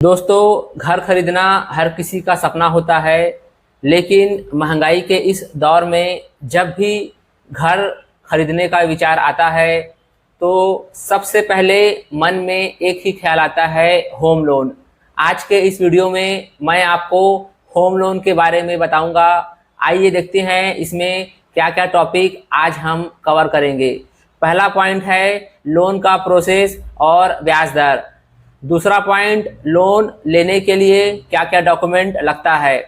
दोस्तों, घर खरीदना हर किसी का सपना होता है, लेकिन महंगाई के इस दौर में जब भी घर खरीदने का विचार आता है तो सबसे पहले मन में एक ही ख्याल आता है, होम लोन। आज के इस वीडियो में मैं आपको होम लोन के बारे में बताऊंगा। आइए देखते हैं इसमें क्या क्या टॉपिक आज हम कवर करेंगे। पहला पॉइंट है लोन का प्रोसेस और ब्याज दर। दूसरा पॉइंट, लोन लेने के लिए क्या क्या डॉक्यूमेंट लगता है।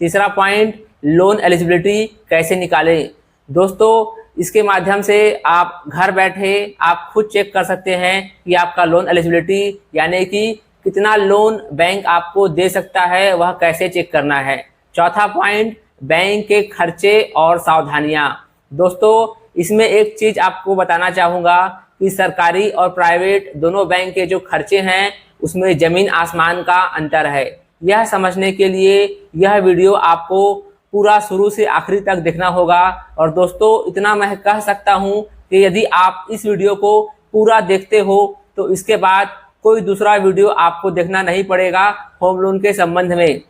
तीसरा पॉइंट, लोन एलिजिबिलिटी कैसे निकालें। दोस्तों, इसके माध्यम से आप घर बैठे आप खुद चेक कर सकते हैं कि आपका लोन एलिजिबिलिटी यानी कि कितना लोन बैंक आपको दे सकता है, वह कैसे चेक करना है। चौथा पॉइंट, बैंक के खर्चे और सावधानियां। दोस्तों, इसमें एक चीज आपको बताना चाहूँगा कि सरकारी और प्राइवेट दोनों बैंक के जो खर्चे हैं उसमें जमीन आसमान का अंतर है। यह समझने के लिए यह वीडियो आपको पूरा शुरू से आखिरी तक देखना होगा। और दोस्तों, इतना मैं कह सकता हूं कि यदि आप इस वीडियो को पूरा देखते हो तो इसके बाद कोई दूसरा वीडियो आपको देखना नहीं पड़ेगा होम लोन के संबंध में।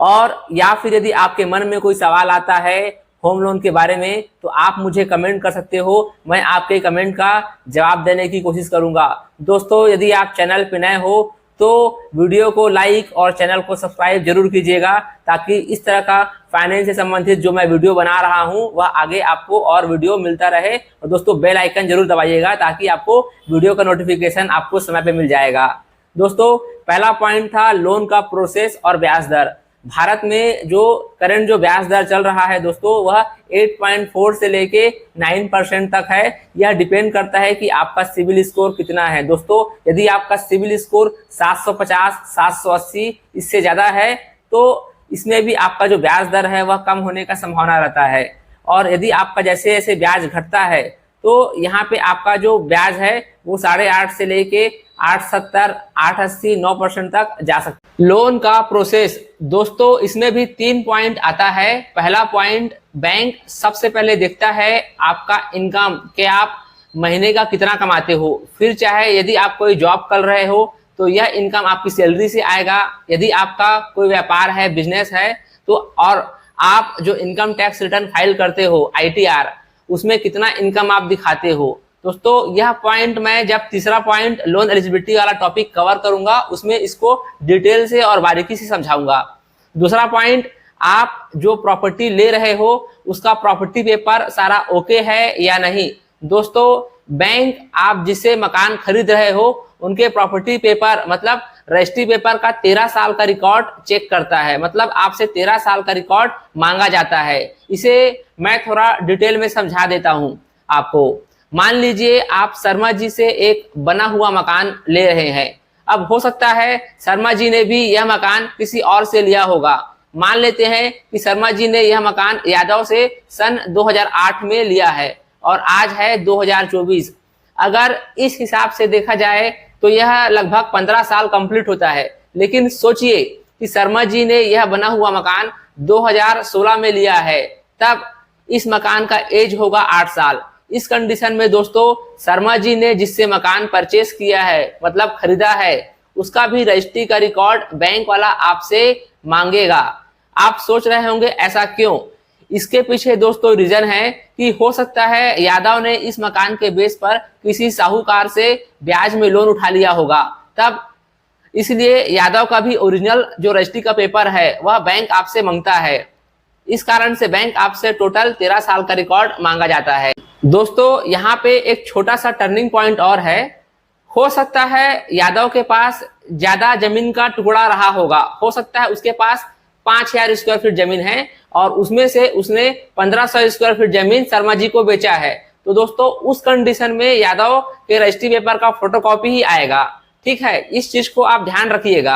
और या फिर यदि आपके मन में कोई सवाल आता है होम लोन के बारे में तो आप मुझे कमेंट कर सकते हो, मैं आपके कमेंट का जवाब देने की कोशिश करूंगा। दोस्तों, यदि आप चैनल पे नए हो तो वीडियो को लाइक और चैनल को सब्सक्राइब जरूर कीजिएगा, ताकि इस तरह का फाइनेंस से संबंधित जो मैं वीडियो बना रहा हूं वह आगे आपको और वीडियो मिलता रहे। और दोस्तों, बेल आइकन जरूर दबाइएगा ताकि आपको वीडियो का नोटिफिकेशन आपको समय पे मिल जाएगा। दोस्तों, पहला पॉइंट था लोन का प्रोसेस और ब्याज दर। भारत में जो करंट जो ब्याज दर चल रहा है दोस्तों, वह 8.4 से लेके 9% तक है। यह डिपेंड करता है कि आपका सिविल स्कोर कितना है। दोस्तों, यदि आपका सिविल स्कोर 750, 780 इससे ज्यादा है तो इसमें भी आपका जो ब्याज दर है वह कम होने का संभावना रहता है। और यदि आपका जैसे जैसे ब्याज घटता है तो यहाँ पे आपका जो ब्याज है वो 8.5 से लेके 8.70, 8.80, 9% तक जा सकता है। लोन का प्रोसेस, दोस्तों इसमें भी 3 पॉइंट आता है। पहला पॉइंट, बैंक सबसे पहले देखता है आपका इनकम, कि आप महीने का कितना कमाते हो। फिर चाहे यदि आप कोई जॉब कर रहे हो तो यह इनकम आपकी सैलरी से आएगा। यदि आपका कोई व्यापार है, बिजनेस है तो, और आप जो इनकम टैक्स रिटर्न फाइल करते हो ITR, उसमें कितना इनकम आप दिखाते हो। दोस्तों, यह पॉइंट मैं जब तीसरा पॉइंट लोन एलिजिबिलिटी वाला टॉपिक कवर करूंगा उसमें इसको डिटेल से और बारीकी से समझाऊंगा। दूसरा पॉइंट, आप जो प्रॉपर्टी ले रहे हो उसका प्रॉपर्टी पेपर सारा ओके है या नहीं। दोस्तों, बैंक आप जिससे मकान खरीद रहे हो उनके प्रॉपर्टी पेपर मतलब रजिस्ट्री पेपर का 13 साल का रिकॉर्ड चेक करता है। मतलब आपसे 13 साल का रिकॉर्ड मांगा जाता है। इसे मैं थोड़ा डिटेल में समझा देता हूं आपको। मान लीजिए आप शर्मा जी से एक बना हुआ मकान ले रहे हैं। अब हो सकता है शर्मा जी ने भी यह मकान किसी और से लिया होगा। मान लेते हैं कि शर्मा जी ने यह मकान यादव से सन 2008 में लिया है और आज है 2024। अगर इस हिसाब से देखा जाए तो यह लगभग 15 साल कंप्लीट होता है। लेकिन सोचिए कि शर्मा जी ने यह बना हुआ मकान 2016 में लिया है, तब इस मकान का एज होगा 8 साल। इस कंडीशन में दोस्तों, शर्मा जी ने जिससे मकान परचेस किया है मतलब खरीदा है, उसका भी रजिस्ट्री का रिकॉर्ड बैंक वाला आपसे मांगेगा। आप सोच रहे होंगे ऐसा क्यों? इसके पीछे दोस्तों रीजन है कि हो सकता है यादव ने इस मकान के बेस पर किसी साहूकार से ब्याज में लोन उठा लिया होगा, तब इसलिए यादव का भी ओरिजिनल जो रजिस्ट्री का पेपर है वह बैंक आपसे मांगता है। इस कारण से बैंक आपसे टोटल 13 साल का रिकॉर्ड मांगा जाता है। दोस्तों, यहाँ पे एक छोटा सा टर्निंग पॉइंट और है। हो सकता है यादव के पास ज्यादा जमीन का टुकड़ा रहा होगा। हो सकता है उसके पास 5000 स्क्वायर फीट जमीन है और उसमें से उसने 1500 स्क्वायर फीट जमीन शर्मा जी को बेचा है। तो दोस्तों, उस कंडीशन में यादव के रजिस्ट्री पेपर का फोटोकॉपी ही आएगा। ठीक है, इस चीज को आप ध्यान रखिएगा।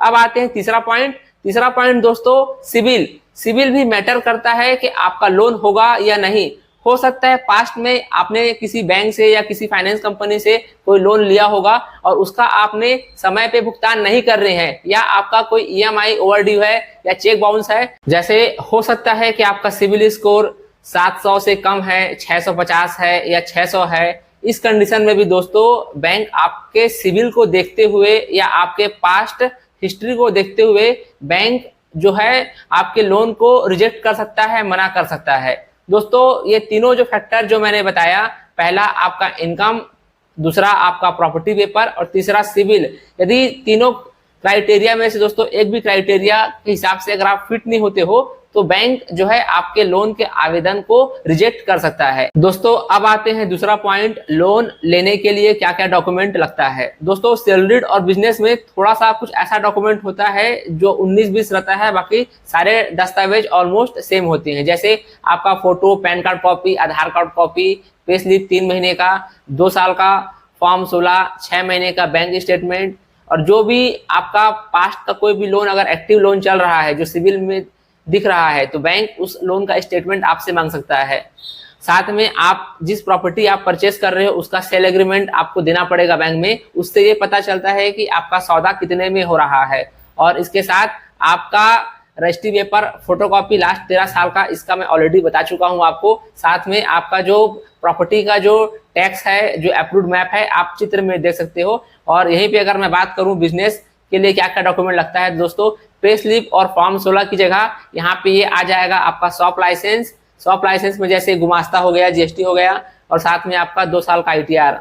अब आते हैं तीसरा पॉइंट। तीसरा पॉइंट दोस्तों, सिविल। सिविल भी मैटर करता है कि आपका लोन होगा या नहीं। हो सकता है पास्ट में आपने किसी बैंक से या किसी फाइनेंस कंपनी से कोई लोन लिया होगा और उसका आपने समय पे भुगतान नहीं कर रहे हैं, या आपका कोई EMI ओवरड्यू है या चेक बाउंस है। जैसे हो सकता है कि आपका सिविल स्कोर 700 से कम है, 650 है या 600 है, इस कंडीशन में भी दोस्तों बैंक आपके सिविल को देखते हुए या आपके पास्ट हिस्ट्री को देखते हुए बैंक जो है आपके लोन को रिजेक्ट कर सकता है, मना कर सकता है। दोस्तों ये तीनों जो फैक्टर जो मैंने बताया, पहला आपका इनकम, दूसरा आपका प्रॉपर्टी पेपर और तीसरा सिविल, यदि तीनों क्राइटेरिया में से दोस्तों एक भी क्राइटेरिया के हिसाब से अगर आप फिट नहीं होते हो तो बैंक जो है आपके लोन के आवेदन को रिजेक्ट कर सकता है। दोस्तों अब आते हैं दूसरा पॉइंट, लोन लेने के लिए क्या क्या डॉक्यूमेंट लगता है। दोस्तों सैलरीड और बिजनेस में थोड़ा सा कुछ ऐसा डॉक्यूमेंट होता है जो 19-20 रहता है, बाकी सारे दस्तावेज ऑलमोस्ट सेम होते हैं। जैसे आपका फोटो, पैन कार्ड कॉपी, आधार कार्ड कॉपी, पे स्लिप 3 महीने का, 2 साल का, फॉर्म 16, 6 महीने का बैंक स्टेटमेंट, और जो भी आपका पास्ट का कोई भी लोन अगर एक्टिव लोन चल रहा है जो सिविल में दिख रहा है तो बैंक उस लोन का स्टेटमेंट आपसे मांग सकता है। साथ में आप जिस प्रॉपर्टी आप परचेस कर रहे हो उसका सेल एग्रीमेंट आपको देना पड़ेगा बैंक में, उससे ये पता चलता है कि आपका सौदा कितने में हो रहा है। और इसके साथ आपका रजिस्ट्री पेपर, फोटोकॉपी लास्ट 13 साल का, इसका मैं ऑलरेडी बता चुका हूं आपको। साथ में आपका जो प्रॉपर्टी का जो टैक्स है, जो अप्रूव्ड मैप है, आप चित्र में देख सकते हो। और यहीं पे अगर मैं बात करूं बिजनेस के लिए क्या क्या डॉक्यूमेंट लगता है दोस्तों, पे स्लिप और फॉर्म 16 की जगह यहाँ पे ये आ जाएगा आपका शॉप लाइसेंस। शॉप लाइसेंस में जैसे गुमास्ता हो गया, जीएसटी हो गया, और साथ में आपका 2 साल का आईटीआर।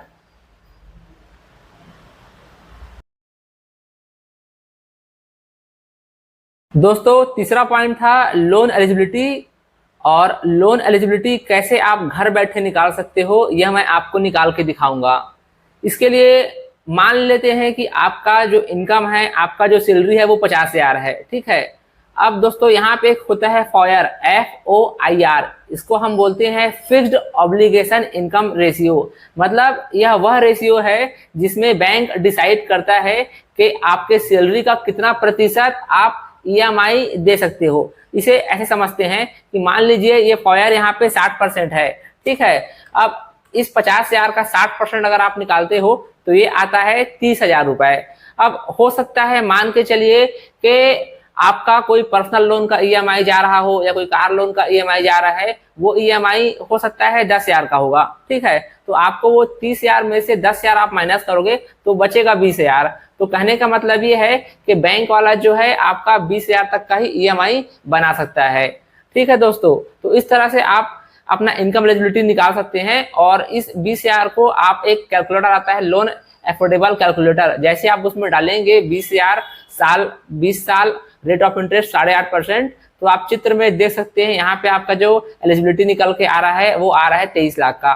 दोस्तों तीसरा पॉइंट था लोन एलिजिबिलिटी, और लोन एलिजिबिलिटी कैसे आप घर बैठे निकाल सकते हो यह मैं आपको निकाल के दिखाऊंगा। इसके लिए मान लेते हैं कि आपका जो इनकम है, आपका जो सैलरी है वो 50,000 है, ठीक है। अब दोस्तों यहाँ पे एक होता है FOIR, FOIR, इसको हम बोलते हैं फिक्स्ड ऑब्लिगेशन इनकम रेशियो। मतलब यह वह रेशियो है जिसमें बैंक डिसाइड करता है कि आपके सैलरी का कितना प्रतिशत आप EMI दे सकते हो। इसे ऐसे समझते हैं कि मान लीजिए ये FOIR यहाँ पे 60% है, ठीक है। अब इस 50,000 का 60% अगर आप निकालते हो तो ये आता है 30,000 रुपए। अब हो सकता है मान के चलिए कि आपका कोई पर्सनल लोन का EMI जा रहा हो या कोई कार लोन का EMI जा रहा है, वो EMI हो सकता है 10,000 का होगा, ठीक है। तो आपको वो 30,000 में से 10,000 आप माइनस करोगे तो बचेगा 20,000। तो कहने का मतलब ये है कि बैंक वाला जो है आपका 20,000 तक का ही EMI बना सकता है, ठीक है दोस्तों। तो इस तरह से आप अपना इनकम एलिजिबिलिटी निकाल सकते हैं। और इस 20,000 को आप एक कैलकुलेटर आता है लोन अफोर्डेबल कैलकुलेटर, जैसे आप उसमें डालेंगे 20,000 साल 20 साल रेट ऑफ इंटरेस्ट 8.5%, तो आप चित्र में देख सकते हैं यहाँ पे आपका जो एलिजिबिलिटी निकल के आ रहा है वो आ रहा है 23 लाख का।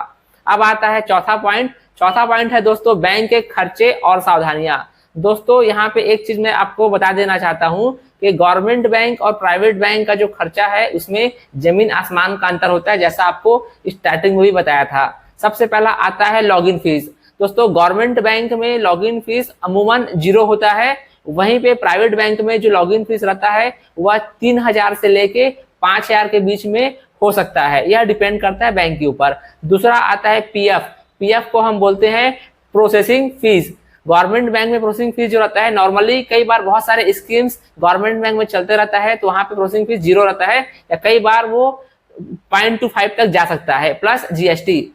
अब आता है चौथा पॉइंट। चौथा पॉइंट है दोस्तों बैंक के खर्चे और सावधानियां। दोस्तों यहाँ पे एक चीज मैं आपको बता देना चाहता हूँ कि गवर्नमेंट बैंक और प्राइवेट बैंक का जो खर्चा है उसमें जमीन आसमान का अंतर होता है, जैसा आपको स्टार्टिंग में भी बताया था। सबसे पहला आता है लॉगिन फीस। दोस्तों गवर्नमेंट बैंक में लॉगिन फीस अमूमन 0 होता है, वहीं पे प्राइवेट बैंक में जो लॉगिन फीस रहता है वह 3,000 से लेके 5,000 के बीच में हो सकता है, यह डिपेंड करता है बैंक के ऊपर। दूसरा आता है पीएफ। पीएफ को हम बोलते हैं प्रोसेसिंग फीस। गवर्नमेंट बैंक में प्रोसेसिंग फीस जो रहता है, नॉर्मली कई बार बहुत सारे स्कीम्स गवर्नमेंट बैंक में चलते रहता है तो वहां पे प्रोसेसिंग फीस 0 रहता है, या कई बार वो 0.25 तक जा सकता है प्लस जीएसटी।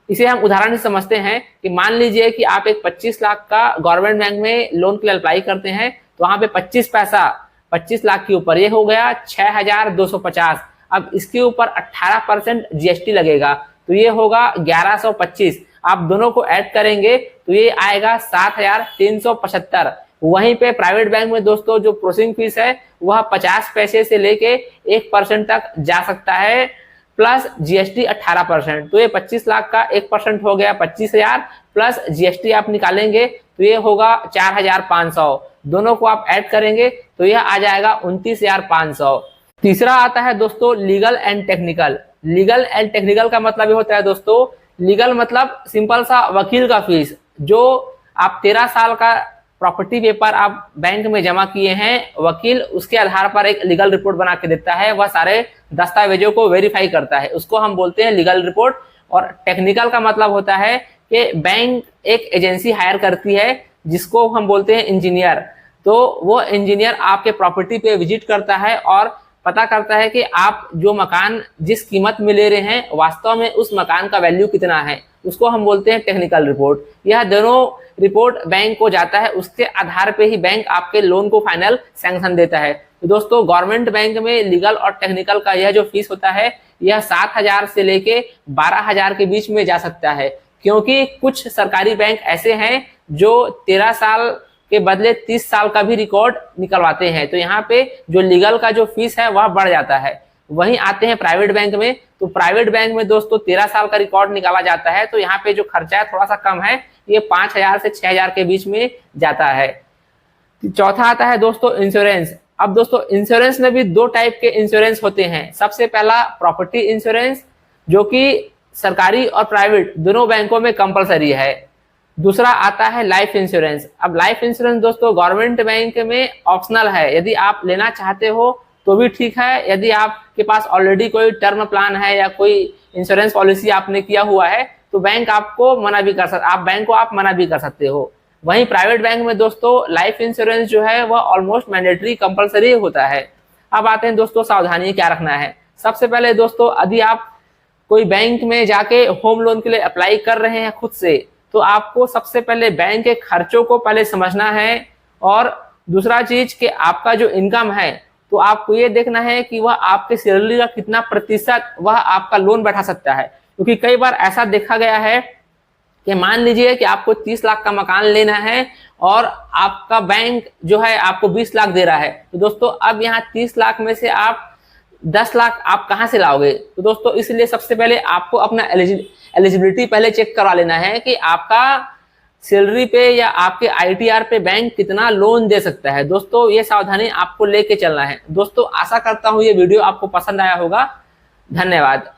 इसे हम उदाहरण से समझते हैं कि मान लीजिए कि आप एक 25 लाख का गवर्नमेंट बैंक में लोन के लिए अप्लाई करते हैं, तो वहां पे 25 पैसा 25 लाख के ऊपर ये हो गया 6,250। अब इसके ऊपर 18% जीएसटी लगेगा तो ये होगा 1,125। आप दोनों को ऐड करेंगे तो ये आएगा 7,375। वहीं पे प्राइवेट बैंक में दोस्तों जो प्रोसेसिंग फीस है वह 50 पैसे से लेके 1% तक जा सकता है, प्लस जीएसटी 18%। तो ये 25 लाख का 1% हो गया 25,000, प्लस जीएसटी आप निकालेंगे तो ये होगा 4,500। दोनों को आप ऐड करेंगे तो यह आ जाएगा 29,500। तीसरा आता है दोस्तों legal and technical. Legal and technical का मतलब ये होता है दोस्तों, लीगल मतलब सिंपल सा वकील का फीस। जो आप 13 साल का प्रॉपर्टी पेपर आप बैंक में जमा किए हैं, वकील उसके आधार पर एक लीगल रिपोर्ट बना के देता है, वह सारे दस्तावेजों को वेरीफाई करता है, उसको हम बोलते हैं लीगल रिपोर्ट। और टेक्निकल का मतलब होता है कि बैंक एक एजेंसी हायर करती है जिसको हम बोलते हैं इंजीनियर। तो वो इंजीनियर आपके प्रॉपर्टी पे विजिट करता है और पता करता है कि आप जो मकान जिस कीमत में ले रहे हैं वास्तव में उस मकान का वैल्यू कितना है, उसको हम बोलते हैं टेक्निकल रिपोर्ट। यह दोनों रिपोर्ट बैंक को जाता है, उसके आधार पे ही बैंक आपके लोन को फाइनल सैंक्शन देता है। तो दोस्तों गवर्नमेंट बैंक में लीगल और टेक्निकल का यह जो फीस होता है यह 7,000 से लेके 12,000 के बीच में जा सकता है, क्योंकि कुछ सरकारी बैंक ऐसे हैं जो 13 साल के बदले 30 साल का भी रिकॉर्ड निकलवाते हैं। तो यहाँ पे जो लीगल का जो फीस है वह बढ़ जाता है। वहीं आते हैं प्राइवेट बैंक में, तो प्राइवेट बैंक में दोस्तों 13 साल का रिकॉर्ड निकाला जाता है, तो यहाँ पे जो खर्चा है थोड़ा सा कम है, ये 5,000 से 6,000 के बीच में जाता है। चौथा आता है दोस्तों इंश्योरेंस। अब दोस्तों इंश्योरेंस में भी दो टाइप के इंश्योरेंस होते हैं। सबसे पहला प्रॉपर्टी इंश्योरेंस, जो कि सरकारी और प्राइवेट दोनों बैंकों में कंपलसरी है। दूसरा आता है लाइफ इंश्योरेंस। अब लाइफ इंश्योरेंस दोस्तों गवर्नमेंट बैंक में ऑप्शनल है, यदि आप लेना चाहते हो तो भी ठीक है, यदि आपके पास ऑलरेडी कोई टर्म प्लान है या कोई इंश्योरेंस पॉलिसी आपने किया हुआ है तो बैंक आपको मना भी कर सकते, आप बैंक को आप मना भी कर सकते हो। वहीं प्राइवेट बैंक में दोस्तों लाइफ इंश्योरेंस जो है वह ऑलमोस्ट मैंडेटरी कंपलसरी होता है। अब आते हैं दोस्तों सावधानी क्या रखना है। सबसे पहले दोस्तों यदि आप कोई बैंक में जाके होम लोन के लिए अप्लाई कर रहे हैं खुद से, तो आपको सबसे पहले बैंक के खर्चों को पहले समझना है, और दूसरा चीज कि आपका जो इनकम है तो आपको ये देखना है कि वह आपके सैलरी का कितना प्रतिशत वह आपका लोन बैठा सकता है। क्योंकि कई बार ऐसा देखा गया है कि मान लीजिए कि आपको 30 लाख का मकान लेना है और आपका बैंक जो है आपको 20 लाख दे रहा है, तो दोस्तों अब यहाँ 30 लाख में से आप 10 लाख आप कहाँ से लाओगे। तो दोस्तों इसलिए सबसे पहले आपको अपना एलिजिबिलिटी पहले चेक करवा लेना है कि आपका सैलरी पे या आपके आईटीआर पे बैंक कितना लोन दे सकता है। दोस्तों ये सावधानी आपको लेके चलना है। दोस्तों आशा करता हूँ ये वीडियो आपको पसंद आया होगा। धन्यवाद।